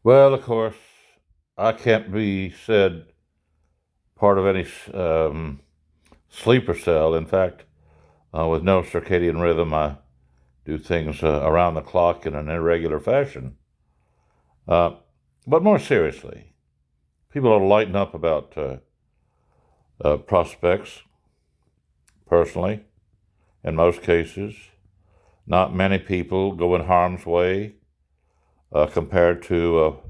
Well, of course, I can't be said part of any sleeper cell. In fact, with no circadian rhythm, I do things around the clock in an irregular fashion. Uh, but more seriously, people ought to lighten up about prospects, personally, in most cases. Not many people go in harm's way compared to,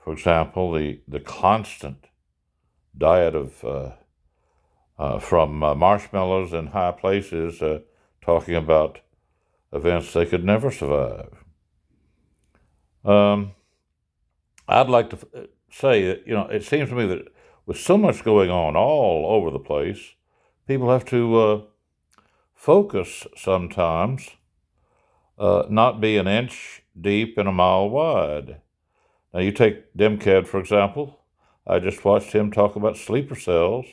for example, the constant diet of from marshmallows in high places, talking about events they could never survive. Um, I'd like to say that, it seems to me that with so much going on all over the place, people have to focus sometimes, not be an inch deep and a mile wide. Now, you take Demcad, for example. I just watched him talk about sleeper cells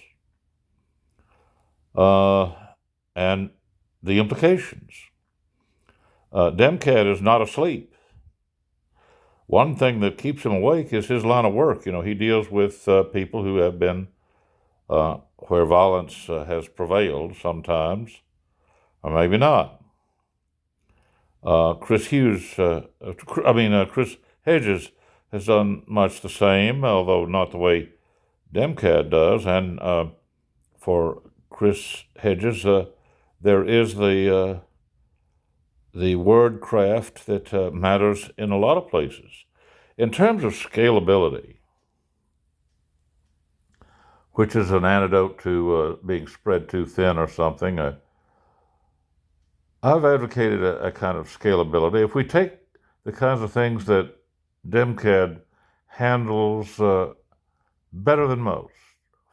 uh, and the implications. Demcad is not asleep. One thing that keeps him awake is his line of work. He deals with people who have been where violence has prevailed sometimes, or maybe not. Chris Hedges has done much the same, although not the way Demcad does. And for Chris Hedges, there is the word craft that matters in a lot of places. In terms of scalability, which is an antidote to being spread too thin or something, I've advocated a kind of scalability. If we take the kinds of things that Demcad handles better than most,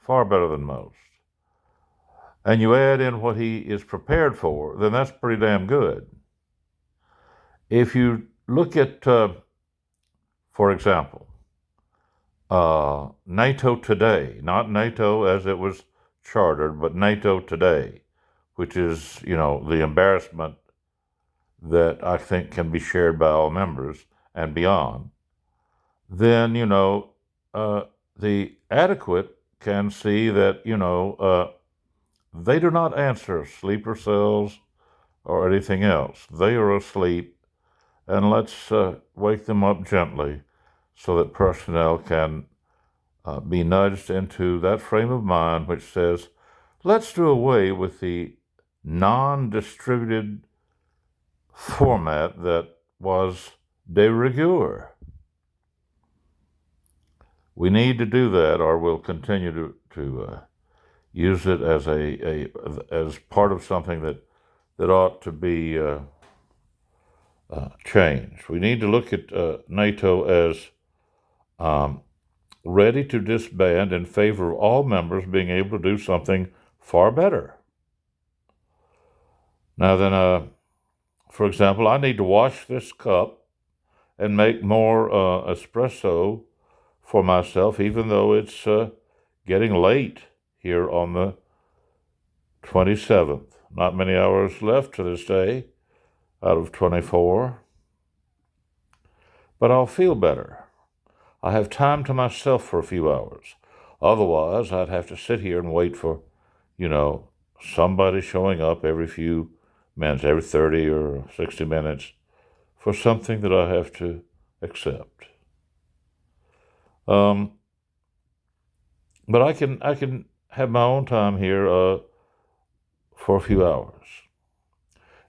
far better than most, and you add in what he is prepared for, then that's pretty damn good. If you look at, for example, NATO today, not NATO as it was chartered, but NATO today, which is, the embarrassment that I think can be shared by all members and beyond, then, the adequate can see that, they do not answer sleeper cells or anything else. They are asleep, and let's wake them up gently so that personnel can be nudged into that frame of mind which says, let's do away with the non-distributed format that was de rigueur. We need to do that, or we'll continue to use it as as part of something that ought to be changed. We need to look at NATO as ready to disband in favor of all members being able to do something far better. Now then, for example, I need to wash this cup and make more espresso for myself, even though it's getting late here on the 27th. Not many hours left to this day out of 24. But I'll feel better. I have time to myself for a few hours. Otherwise, I'd have to sit here and wait for, somebody showing up every few minutes, every 30 or 60 minutes, for something that I have to accept. But I can have my own time here for a few hours,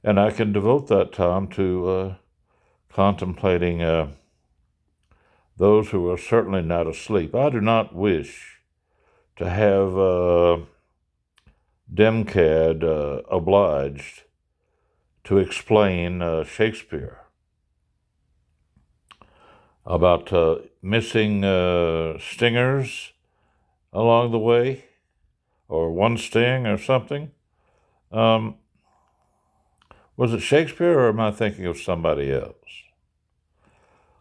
and I can devote that time to contemplating those who are certainly not asleep. I do not wish to have Demcad obliged to explain Shakespeare about missing stingers along the way, or one sting or something. Was it Shakespeare, or am I thinking of somebody else?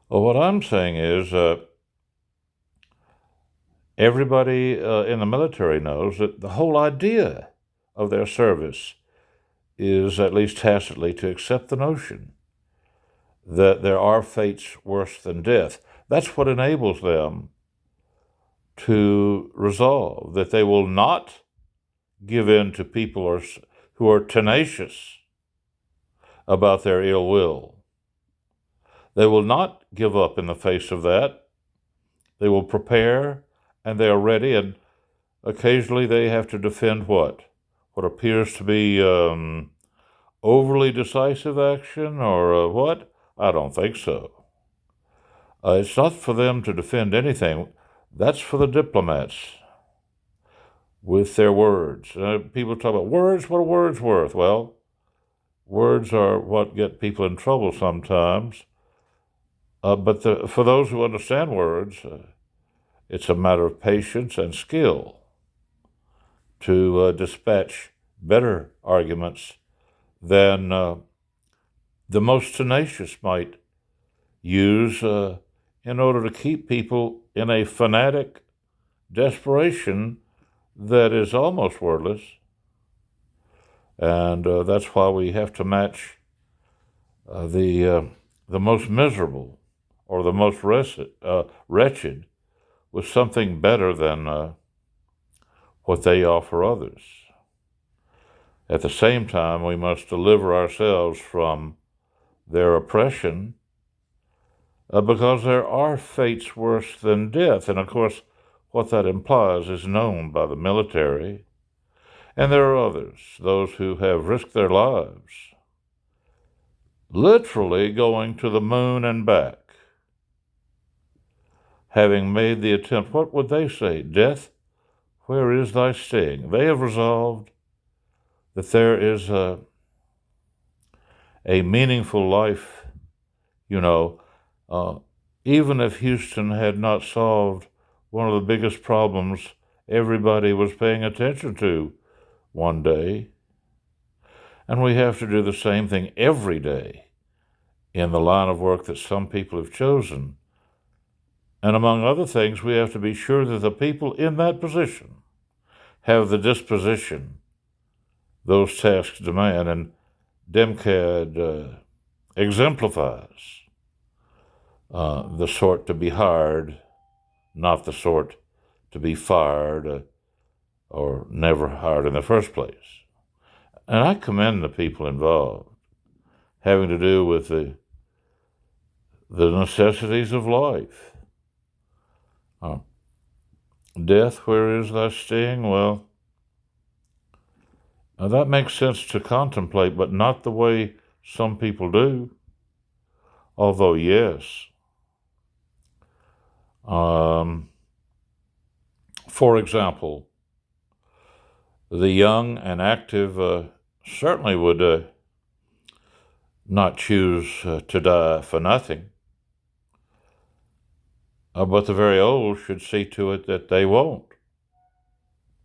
Well, what I'm saying is everybody in the military knows that the whole idea of their service is, at least tacitly, to accept the notion that there are fates worse than death. That's what enables them to resolve that they will not give in to people who are tenacious about their ill will. They will not give up in the face of that. They will prepare, and they are ready, and occasionally they have to defend what? What appears to be overly decisive action, or what? I don't think so. It's not for them to defend anything. That's for the diplomats with their words. People talk about words. What are words worth? Well, words are what get people in trouble sometimes. But for those who understand words, it's a matter of patience and skill to dispatch better arguments than the most tenacious might use in order to keep people in a fanatic desperation that is almost wordless. And that's why we have to match the most miserable or the most wretched with something better than what they offer others. At the same time, we must deliver ourselves from their oppression because there are fates worse than death. And of course, what that implies is known by the military. And there are others, those who have risked their lives, literally going to the moon and back, having made the attempt. What would they say? Death, where is thy sting? They have resolved that there is a meaningful life, even if Houston had not solved one of the biggest problems everybody was paying attention to one day. And we have to do the same thing every day in the line of work that some people have chosen. And among other things, we have to be sure that the people in that position have the disposition those tasks demand. And DEMCAD exemplifies the sort to be hired, not the sort to be fired or never hired in the first place. And I commend the people involved, having to do with the necessities of life. Death, where is thy sting? Well, that makes sense to contemplate, but not the way some people do. Although, yes, for example, the young and active certainly would not choose to die for nothing. But the very old should see to it that they won't.